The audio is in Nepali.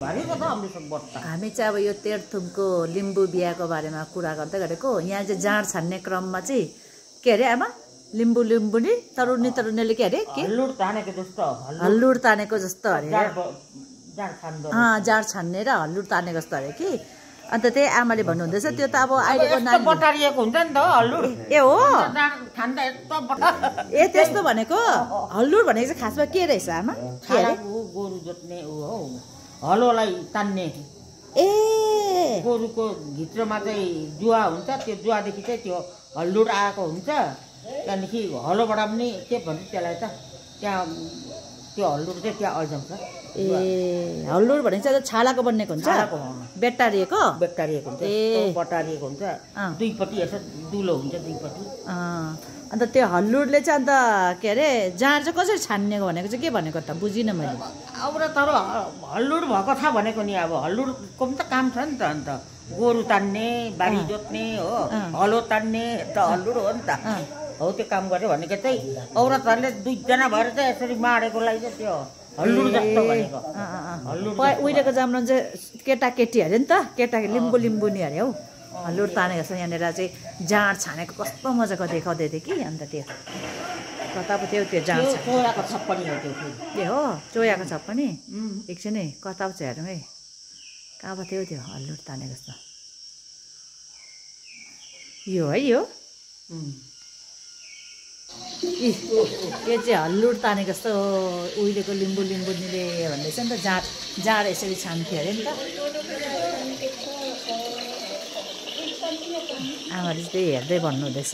हामी चाहिँ अब यो तेह्रथुमको लिम्बू बिहाको बारेमा कुरा गर्दै गरेको। यहाँ चाहिँ जाँड छान्ने क्रममा चाहिँ के अरे आमा लिम्बू लिम्बुनी तरुनीले के अरे के हल्लुड तानेको जस्तो अरे जाँड छान्ने र हल्लुड तानेको जस्तो अरे कि। अन्त त्यही आमाले भन्नुहुँदैछ त्यो त अब अहिलेको नानी बटारिएको हुन्छ नि त हल्लुड। ए हो ए त्यस्तो भनेको हल्लुड भनेको चाहिँ खासमा के रहेछ आमा? के अरे गोरु जोत्ने हो हलोलाई तान्ने। ए गोरुको भित्रमा चाहिँ जुवा हुन्छ, त्यो जुवादेखि चाहिँ त्यो हल्लुड आएको हुन्छ। त्यहाँदेखि हलोबाट पनि के भन्छ त्यसलाई त त्यहाँ त्यो हल्लुड चाहिँ त्यहाँ अल्झाउँछ। ए हल्लुड भनेको चाहिँ छालाको बन्नेको हुन्छ, बेटारिएको हुन्छ, बटारिएको हुन्छ। दुईपट्टि यसो दुलो हुन्छ दुईपट्टि। अन्त त्यो हल्लुडले चाहिँ अन्त के अरे जाँड चाहिँ कसरी छान्नेको भनेको चाहिँ के भनेको त बुझिनँ मैले। अब तर हल्लुड भएको छ भनेको नि अब हल्लुडको पनि त काम छ नि त। अन्त गोरु तान्ने, बारी जोत्ने हो, हलो तान्ने त हल्लुड हो नि त। हो त्यो काम गर्यो भनेको चाहिँ औरतहरूले दुईजना भएर चाहिँ यसरी माडेकोलाई चाहिँ त्यो हल्लुड जस्तो भनेको। हल्लुड उहिलेको जमाना चाहिँ केटाकेटी अरे नि त, केटा लिम्बुनी अरे हौ हल्लुड तानेको छ। यहाँनिर चाहिँ जाँड छानेको कस्तो मजाको देखाउँदै थियो कि। अन्त त्यो कता पो थियो त्यो जाँड चोयाको छप्पनी हो त्यो। ए हो चोयाको छप्पनी एकछिन है कता पो छ हेरौँ है कहाँ पो थियो त्यो हल्लुड तानेको जस्तो। यो है यो यो चाहिँ हल्लुड तानेको जस्तो उहिलेको लिम्बुनीले भन्दैछ नि त। जाँड यसरी छान्थ्यो अरे नि त। आमाले चाहिँ हेर्दै भन्नुहुँदैछ।